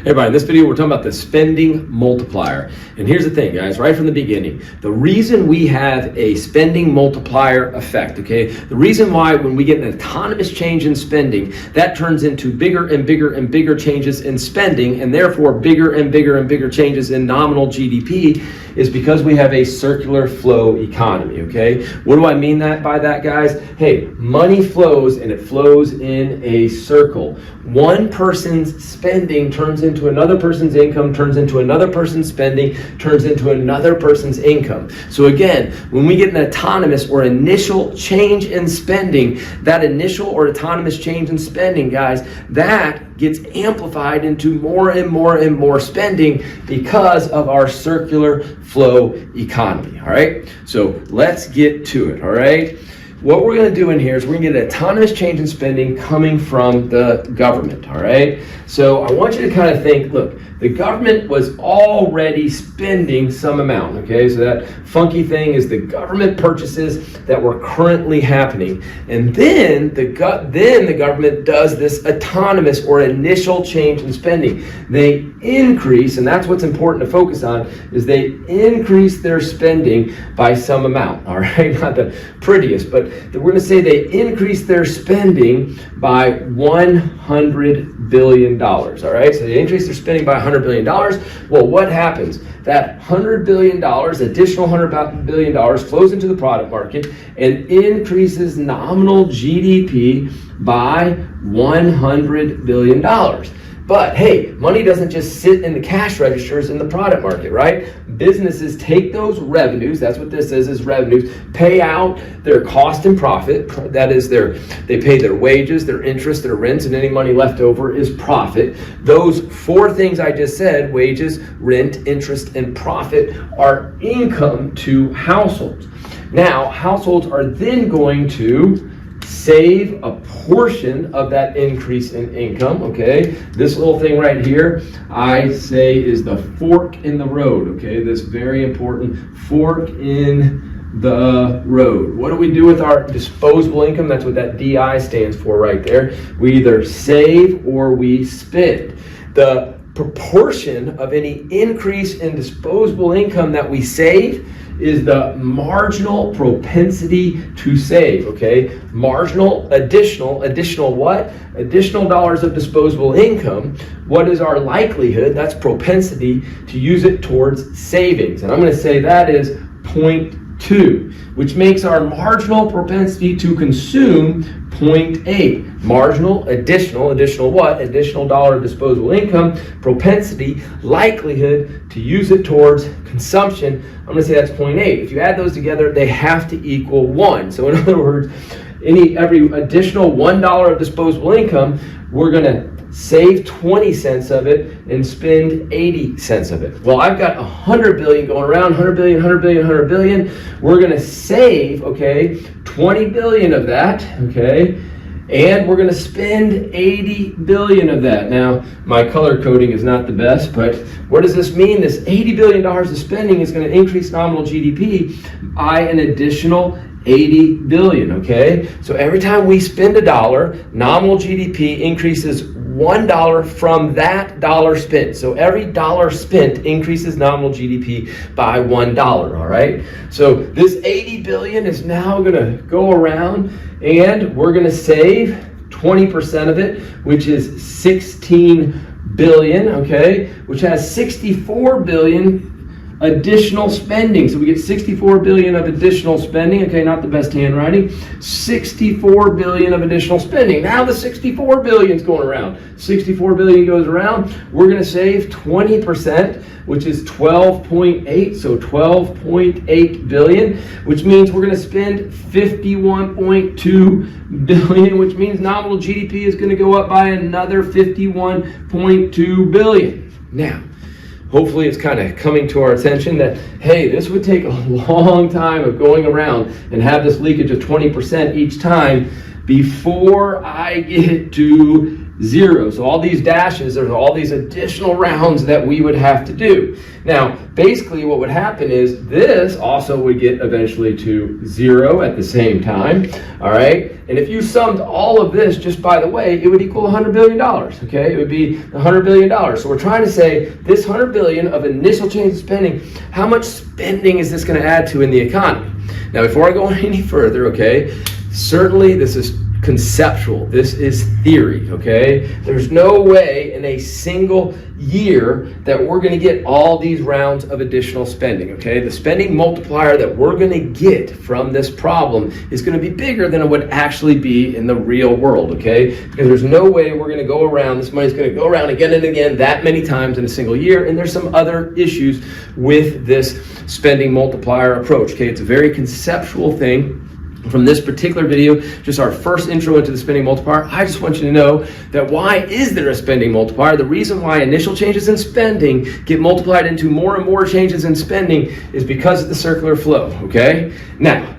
Hey everybody, in this video we're talking about the spending multiplier. And here's the thing, guys, right from the beginning, the reason we have a spending multiplier effect, okay, the reason why when we get an autonomous change in spending, that turns into bigger and bigger and bigger changes in spending, and therefore bigger and bigger and bigger changes in nominal GDP, is because we have a circular flow economy, okay? What do I mean by that, guys? Hey, money flows and it flows in a circle. One person's spending turns into another person's income, turns into another person's spending, turns into another person's income. So again, when we get an autonomous or initial change in spending, that initial or autonomous change in spending, guys, that gets amplified into more and more and more spending because of our circular flow economy, all right? So let's get to it, all right? What we're going to do in here is we're going to get an autonomous change in spending coming from the government, all right? So I want you to kind of think, look, the government was already spending some amount, okay? So that funky thing is the government purchases that were currently happening. And then the government does this autonomous or initial change in spending. They increase, and that's what's important to focus on, is they increase their spending by some amount, all right? Not the prettiest, but we're going to say they increase their spending by $100 billion, all right? So they increase their spending by $100 billion. Well, what happens? That $100 billion, additional $100 billion flows into the product market and increases nominal GDP by $100 billion. But hey, money doesn't just sit in the cash registers in the product market, right? Businesses take those revenues, that's what this is revenues, pay out their cost and profit, that is they pay their wages, their interest, their rents, and any money left over is profit. Those four things I just said, wages, rent, interest, and profit, are income to households. Now, households are then going to save a portion of that increase in income, okay? This little thing right here, I say is the fork in the road, okay? This very important fork in the road. What do we do with our disposable income? That's what that DI stands for right there. We either save or we spend. The proportion of any increase in disposable income that we save is the marginal propensity to save, okay? Marginal, additional what? Additional dollars of disposable income. What is our likelihood? That's propensity to use it towards savings. And I'm going to say that is 0.2, which makes our marginal propensity to consume 0.8. Marginal, additional what? Additional dollar of disposable income, propensity, likelihood to use it towards consumption. I'm going to say that's 0.8. If you add those together, they have to equal 1. So in other words, every additional $1 of disposable income, we're going to save 20 cents of it and spend 80 cents of it. Well, I've got 100 billion going around, 100 billion, 100 billion, 100 billion. We're going to save, okay, 20 billion of that, okay, and we're going to spend 80 billion of that. Now, my color coding is not the best, but what does this mean? This $80 billion of spending is going to increase nominal GDP by an additional 80 billion, okay? So every time we spend $1, nominal GDP increases $1 from that dollar spent. So every dollar spent increases nominal GDP by $1, all right? So this 80 billion is now going to go around and we're going to save 20% of it, which is 16 billion, okay? Which has 64 billion additional spending. So we get 64 billion of additional spending. Okay, not the best handwriting. 64 billion of additional spending. Now the 64 billion is going around. 64 billion goes around. We're going to save 20%, which is 12.8. So 12.8 billion, which means we're going to spend 51.2 billion, which means nominal GDP is going to go up by another 51.2 billion. Now, hopefully it's kind of coming to our attention that, hey, this would take a long time of going around and have this leakage of 20% each time before I get to 0. So all these dashes are all these additional rounds that we would have to do. Now, basically what would happen is this also would get eventually to 0 at the same time, all right? And if you summed all of this, just by the way, it would equal $100 billion, okay? It would be $100 billion. So we're trying to say this $100 billion of initial change in spending, how much spending is this going to add to in the economy? Now, before I go any further, okay, certainly this is conceptual. This is theory, okay? There's no way in a single year that we're going to get all these rounds of additional spending, okay? The spending multiplier that we're going to get from this problem is going to be bigger than it would actually be in the real world, okay? Because there's no way we're going to go around, this money's going to go around again and again that many times in a single year, and there's some other issues with this spending multiplier approach, okay? It's a very conceptual thing. From this particular video, just our first intro into the spending multiplier, I just want you to know that why is there a spending multiplier? The reason why initial changes in spending get multiplied into more and more changes in spending is because of the circular flow, okay? Now,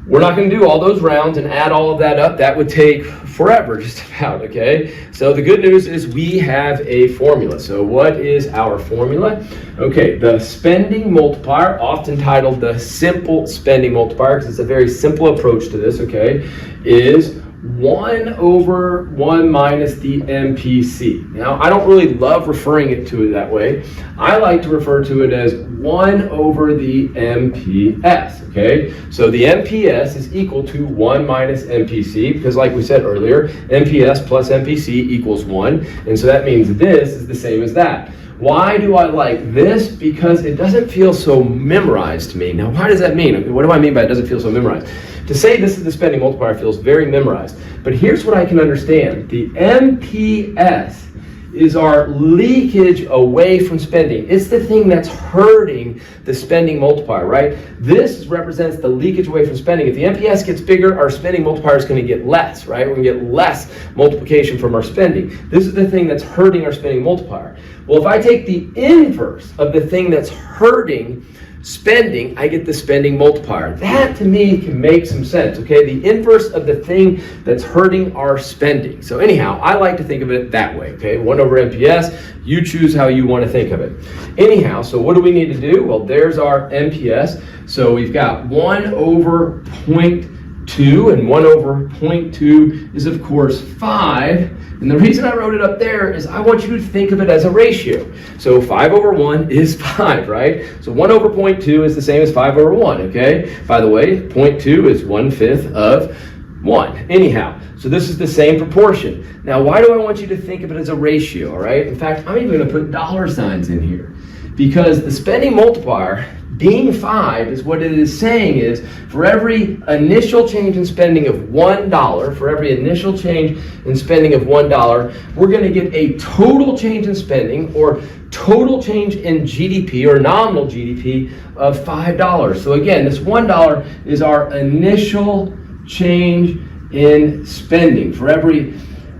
we're not going to do all those rounds and add all of that up. That would take forever, just about, okay? So the good news is we have a formula. So what is our formula? Okay, the spending multiplier, often titled the simple spending multiplier, because it's a very simple approach to this, okay, is 1 over 1 minus the MPC. Now, I don't really love referring it to it that way. I like to refer to it as 1 over the MPS, okay? So the MPS is equal to 1 minus MPC, because like we said earlier, MPS plus MPC equals 1, and so that means this is the same as that. Why do I like this? Because it doesn't feel so memorized to me. Now, why does that mean? What do I mean by it doesn't feel so memorized? To say this is the spending multiplier feels very memorized. But here's what I can understand. The MPS is our leakage away from spending. It's the thing that's hurting the spending multiplier, right? This represents the leakage away from spending. If the MPS gets bigger, our spending multiplier is going to get less, right? We're going to get less multiplication from our spending. This is the thing that's hurting our spending multiplier. Well, if I take the inverse of the thing that's hurting spending, I get the spending multiplier. That to me can make some sense, okay? The inverse of the thing that's hurting our spending. So anyhow, I like to think of it that way, okay? 1 over MPS, you choose how you want to think of it. Anyhow, so what do we need to do? Well, there's our MPS. So we've got 1 over 0.2, and 1 over 0.2 is of course 5. And the reason I wrote it up there is I want you to think of it as a ratio. So 5 over 1 is 5, right? So 1 over 0.2 is the same as 5 over 1, okay? By the way, 0.2 is 1/5 of 1. Anyhow, so this is the same proportion. Now, why do I want you to think of it as a ratio, all right? In fact, I'm even going to put dollar signs in here, because the spending multiplier being 5 is what it is saying is for every initial change in spending of $1, for every initial change in spending of $1, we're going to get a total change in spending or total change in GDP or nominal GDP of $5. So again, this $1 is our initial change in spending. For every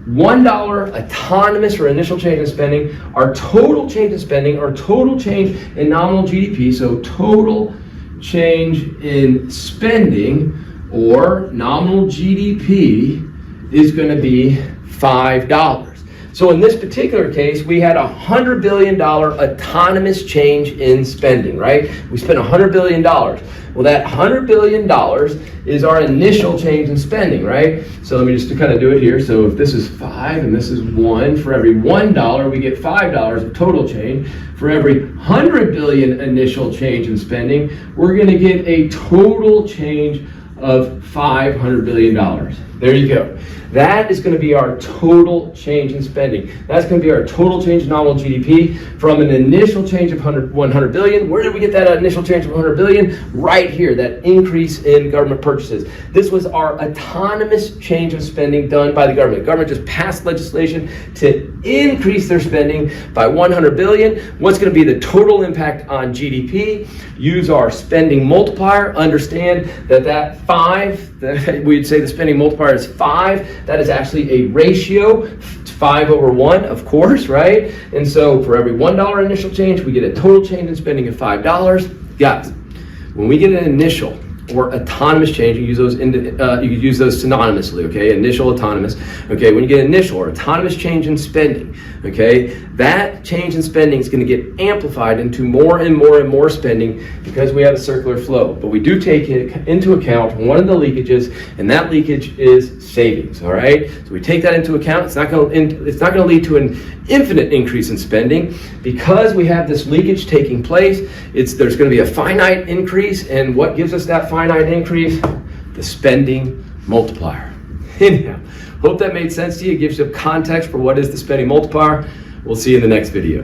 $1 autonomous or initial change in spending, our total change in spending, or total change in nominal GDP, so total change in spending or nominal GDP is going to be $5. So in this particular case, we had $100 billion autonomous change in spending, right? We spent $100 billion. Well, that $100 billion is our initial change in spending, right? So let me just kind of do it here. So if this is 5 and this is 1, for every $1, we get $5 of total change. For every $100 billion initial change in spending, we're going to get a total change of $500 billion. There you go. That is going to be our total change in spending. That's going to be our total change in nominal GDP from an initial change of 100 billion. Where did we get that initial change of 100 billion? Right here, that increase in government purchases. This was our autonomous change of spending done by the government. The government just passed legislation to increase their spending by 100 billion. What's going to be the total impact on GDP? Use our spending multiplier. Understand that 5, we'd say the spending multiplier is 5. That is actually a ratio, 5 over 1, of course, right? And so for every $1 initial change, we get a total change in spending of $5. Guys, when we get an initial or autonomous change. You use those you could use those synonymously, okay? Initial, autonomous. Okay, when you get initial or autonomous change in spending, okay, that change in spending is going to get amplified into more and more and more spending because we have a circular flow. But we do take into account one of the leakages, and that leakage is savings. All right, so we take that into account. It's not going to lead to an infinite increase in spending because we have this leakage taking place. There's going to be a finite increase, and what gives us that finite increase? The spending multiplier. Anyhow, hope that made sense to you. It gives you context for what is the spending multiplier. We'll see you in the next video.